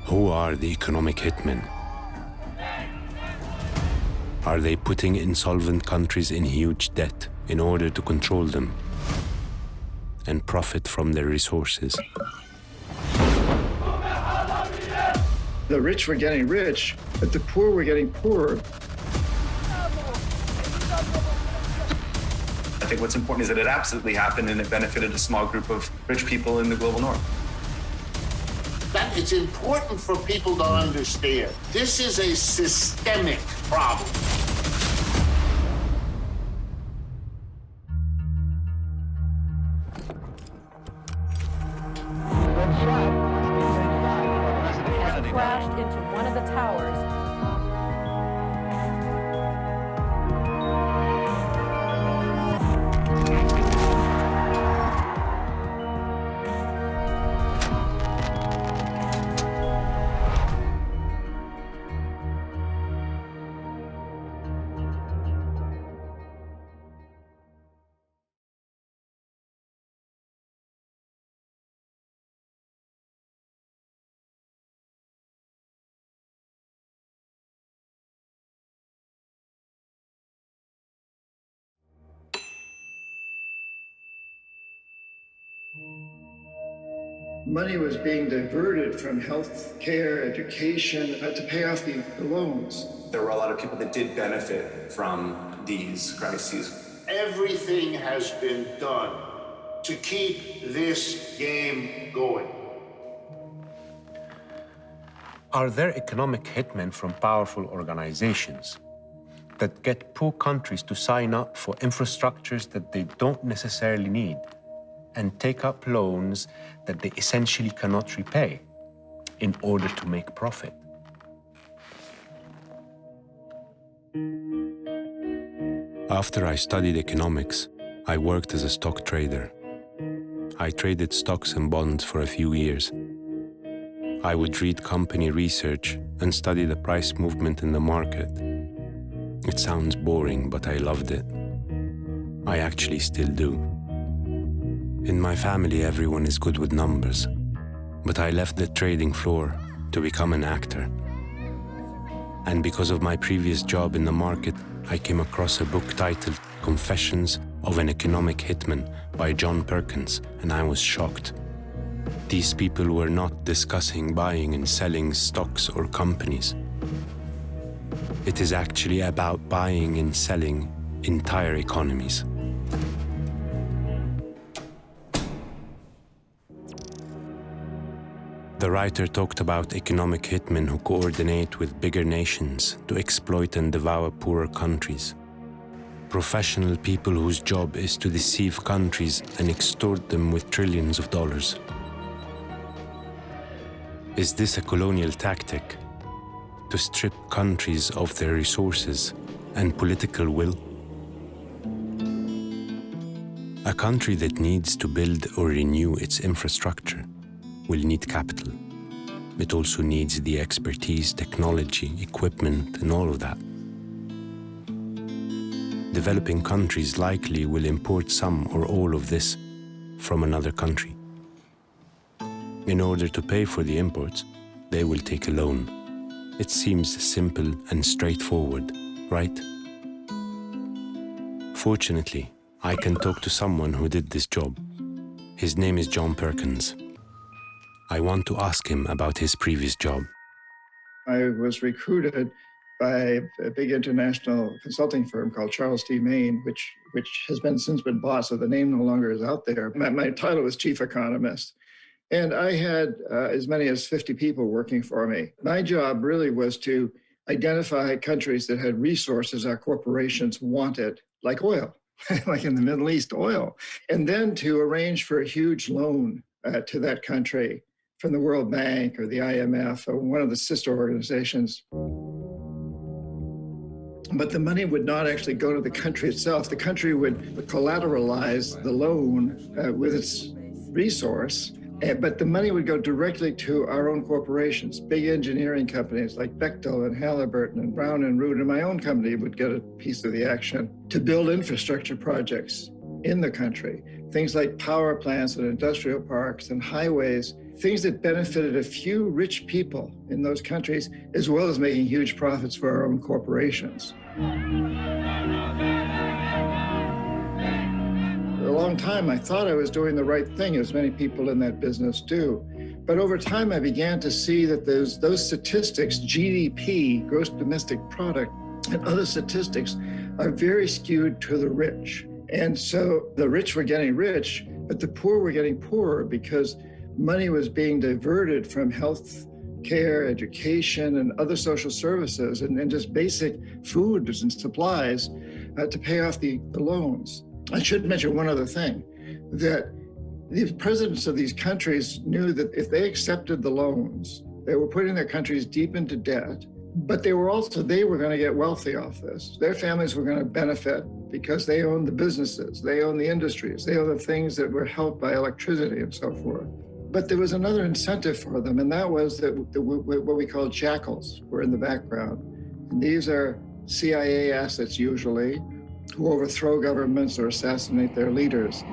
Who are the economic hitmen? Are they putting insolvent countries in huge debt in order to control them and profit from their resources? The rich were getting rich, but the poor were getting poorer. I think what's important is that it absolutely happened and it benefited a small group of rich people in the global north. That it's important for people to understand. This is a systemic problem. Has crashed into one of the towers. Money was being diverted from health care, education, to pay off the loans. There were a lot of people that did benefit from these crises. Everything has been done to keep this game going. Are there economic hitmen from powerful organizations that get poor countries to sign up for infrastructures that they don't necessarily need and take up loans that they essentially cannot repay in order to make profit? After I studied economics, I worked as a stock trader. I traded stocks and bonds for a few years. I would read company research and study the price movement in the market. It sounds boring, but I loved it. I actually still do. In my family, everyone is good with numbers, but I left the trading floor to become an actor. And because of my previous job in the market, I came across a book titled Confessions of an Economic Hitman by John Perkins, and I was shocked. These people were not discussing buying and selling stocks or companies. It is actually about buying and selling entire economies. The writer talked about economic hitmen who coordinate with bigger nations to exploit and devour poorer countries. Professional people whose job is to deceive countries and extort them with trillions of dollars. Is this a colonial tactic to strip countries of their resources and political will? A country that needs to build or renew its infrastructure will need capital. It also needs the expertise, technology, equipment, and all of that. Developing countries likely will import some or all of this from another country. In order to pay for the imports, they will take a loan. It seems simple and straightforward, right? Fortunately, I can talk to someone who did this job. His name is John Perkins. I want to ask him about his previous job. I was recruited by a big international consulting firm called Charles T. Main, which has since been bought, so the name no longer is out there. My title was chief economist. And I had as many as 50 people working for me. My job really was to identify countries that had resources our corporations wanted, like oil, like in the Middle East, oil, and then to arrange for a huge loan to that country from the World Bank or the IMF or one of the sister organizations. But the money would not actually go to the country itself. The country would collateralize the loan with its resource, but the money would go directly to our own corporations, big engineering companies like Bechtel and Halliburton and Brown and Root, and my own company would get a piece of the action to build infrastructure projects in the country things like power plants and industrial parks and highways, things that benefited a few rich people in those countries, as well as making huge profits for our own corporations. For a long time, I thought I was doing the right thing, as many people in that business do. But over time, I began to see that those statistics, GDP, gross domestic product, and other statistics are very skewed to the rich. And so the rich were getting rich, but the poor were getting poorer because money was being diverted from health care, education, and other social services, and just basic foods and supplies to pay off the loans. I should mention one other thing, that the presidents of these countries knew that if they accepted the loans, they were putting their countries deep into debt, but they were going to get wealthy off this. Their families were going to benefit because they owned the businesses, they owned the industries, they owned the things that were helped by electricity and so forth. But there was another incentive for them, and that was that what we call jackals were in the background. And these are CIA assets usually, who overthrow governments or assassinate their leaders.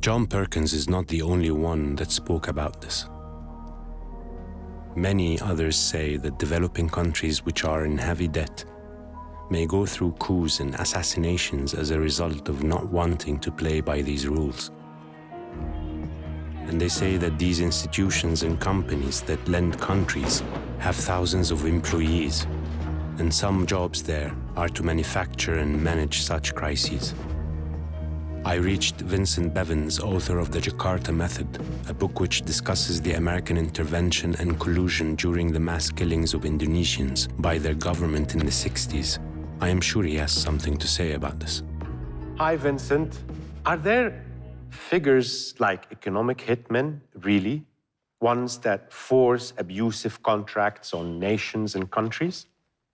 John Perkins is not the only one that spoke about this. Many others say that developing countries which are in heavy debt may go through coups and assassinations as a result of not wanting to play by these rules. And they say that these institutions and companies that lend countries have thousands of employees, and some jobs there are to manufacture and manage such crises. I reached Vincent Bevins, author of The Jakarta Method, a book which discusses the American intervention and collusion during the mass killings of Indonesians by their government in the 60s. I am sure he has something to say about this. Hi, Vincent. Are there figures like economic hitmen, really? Ones that force abusive contracts on nations and countries?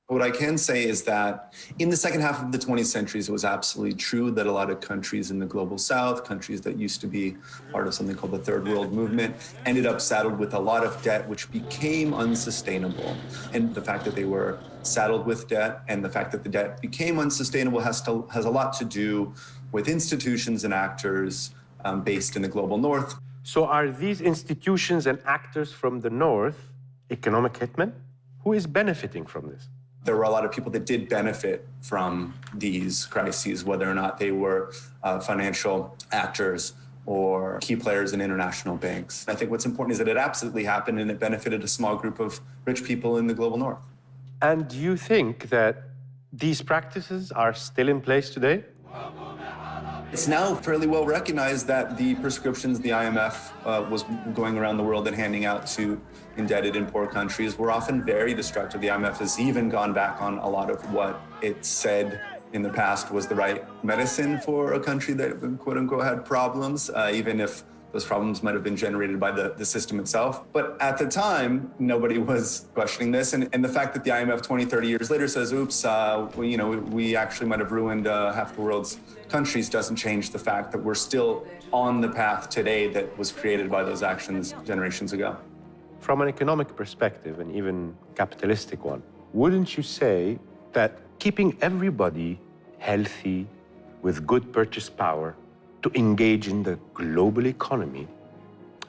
What I can say is that in the second half of the 20th century, it was absolutely true that a lot of countries in the global south, countries that used to be part of something called the Third World Movement, ended up saddled with a lot of debt, which became unsustainable. And the fact that they were saddled with debt and the fact that the debt became unsustainable has a lot to do with institutions and actors based in the global north. So are these institutions and actors from the north economic hitmen? Who is benefiting from this? There were a lot of people that did benefit from these crises, whether or not they were financial actors or key players in international banks. I think what's important is that it absolutely happened and it benefited a small group of rich people in the global north. And do you think that these practices are still in place today? It's now fairly well recognized that the prescriptions the IMF was going around the world and handing out to indebted and poor countries were often very destructive. The IMF has even gone back on a lot of what it said in the past was the right medicine for a country that, quote unquote, had problems, even if those problems might have been generated by the system itself. But at the time, nobody was questioning this. And the fact that the IMF 20, 30 years later says, oops, we actually might have ruined half the world's countries doesn't change the fact that we're still on the path today that was created by those actions generations ago. From an economic perspective, and even capitalistic one, wouldn't you say that keeping everybody healthy with good purchase power to engage in the global economy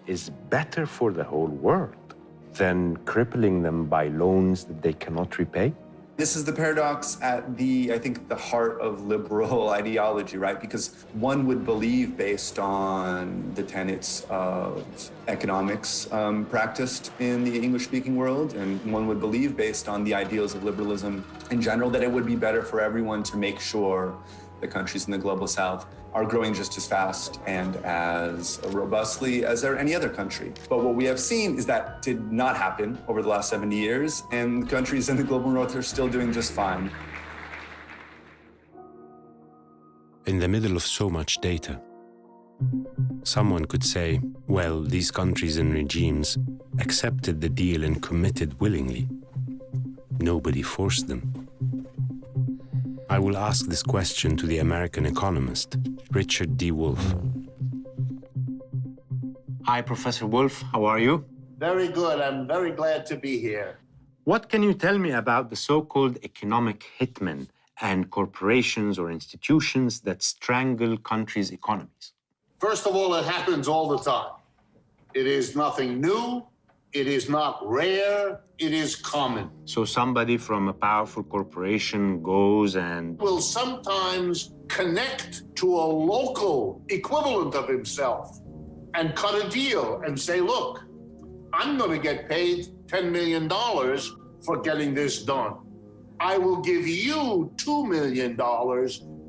is better for the whole world than crippling them by loans that they cannot repay? This is the paradox at the heart of liberal ideology, right? Because one would believe, based on the tenets of economics practiced in the English-speaking world, and one would believe, based on the ideals of liberalism in general, that it would be better for everyone to make sure the countries in the global south are growing just as fast and as robustly as any other country. But what we have seen is that did not happen over the last 70 years, and countries in the global north are still doing just fine. In the middle of so much data, someone could say, well, these countries and regimes accepted the deal and committed willingly. Nobody forced them. I will ask this question to the American economist, Richard D. Wolff. Hi, Professor Wolff. How are you? Very good. I'm very glad to be here. What can you tell me about the so-called economic hitmen and corporations or institutions that strangle countries' economies? First of all, it happens all the time. It is nothing new. It is not rare. It is common. So somebody from a powerful corporation goes and Will sometimes connect to a local equivalent of himself and cut a deal and say, look, I'm going to get paid $10 million for getting this done. I will give you $2 million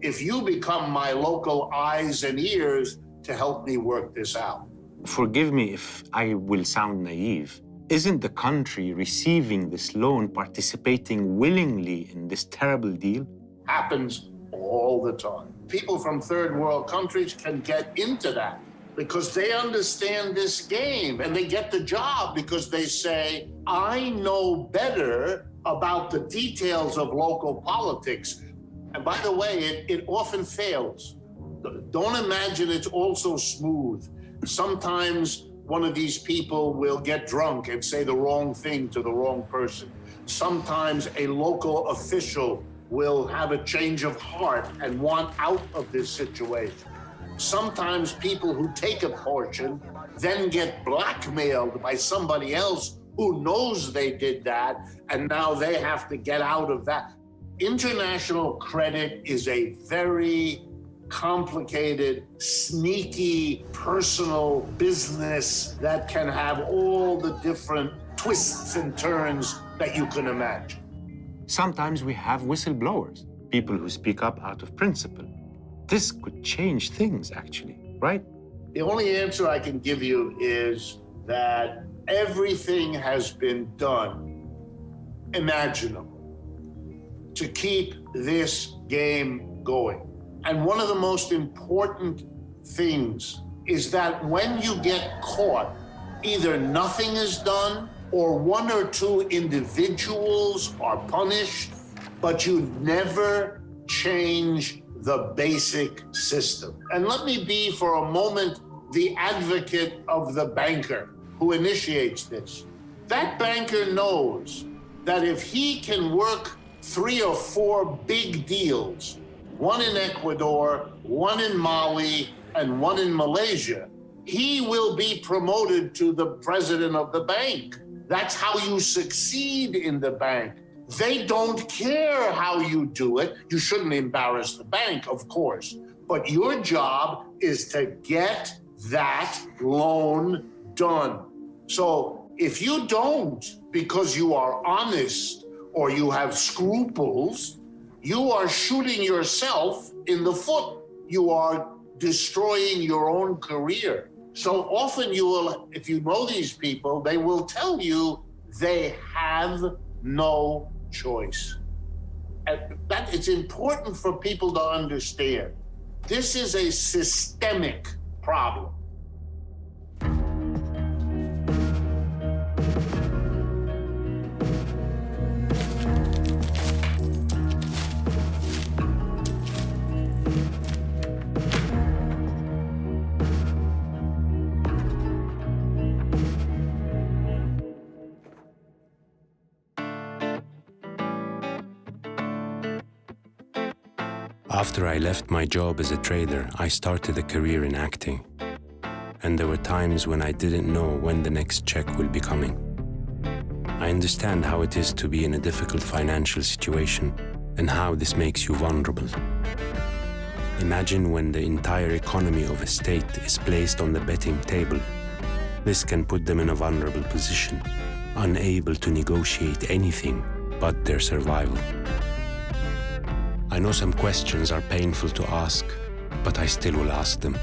if you become my local eyes and ears to help me work this out. forgive me if I will sound naive, isn't the country receiving this loan participating willingly in this terrible deal? Happens all the time. People from third world countries can get into that because they understand this game and they get the job because they say, I know better about the details of local politics. And by the way, it often fails. Don't imagine it's all so smooth. Sometimes one of these people will get drunk and say the wrong thing to the wrong person. Sometimes a local official will have a change of heart and want out of this situation. Sometimes people who take a portion then get blackmailed by somebody else who knows they did that, and now they have to get out of that. International credit is a very complicated, sneaky, personal business that can have all the different twists and turns that you can imagine. Sometimes we have whistleblowers, people who speak up out of principle. This could change things, actually, right? The only answer I can give you is that everything has been done imaginable to keep this game going. And one of the most important things is that when you get caught, either nothing is done or one or two individuals are punished, but you never change the basic system. And let me be for a moment the advocate of the banker who initiates this. That banker knows that if he can work 3 or 4 big deals, one in Ecuador, one in Mali, and one in Malaysia, he will be promoted to the president of the bank. That's how you succeed in the bank. They don't care how you do it. You shouldn't embarrass the bank, of course, but your job is to get that loan done. So if you don't, because you are honest or you have scruples, you are shooting yourself in the foot. You are destroying your own career. So often you will, if you know these people, they will tell you they have no choice. And that it's important for people to understand. This is a systemic problem. After I left my job as a trader, I started a career in acting. And there were times when I didn't know when the next check will be coming. I understand how it is to be in a difficult financial situation and how this makes you vulnerable. Imagine when the entire economy of a state is placed on the betting table. This can put them in a vulnerable position, unable to negotiate anything but their survival. I know some questions are painful to ask, but I still will ask them.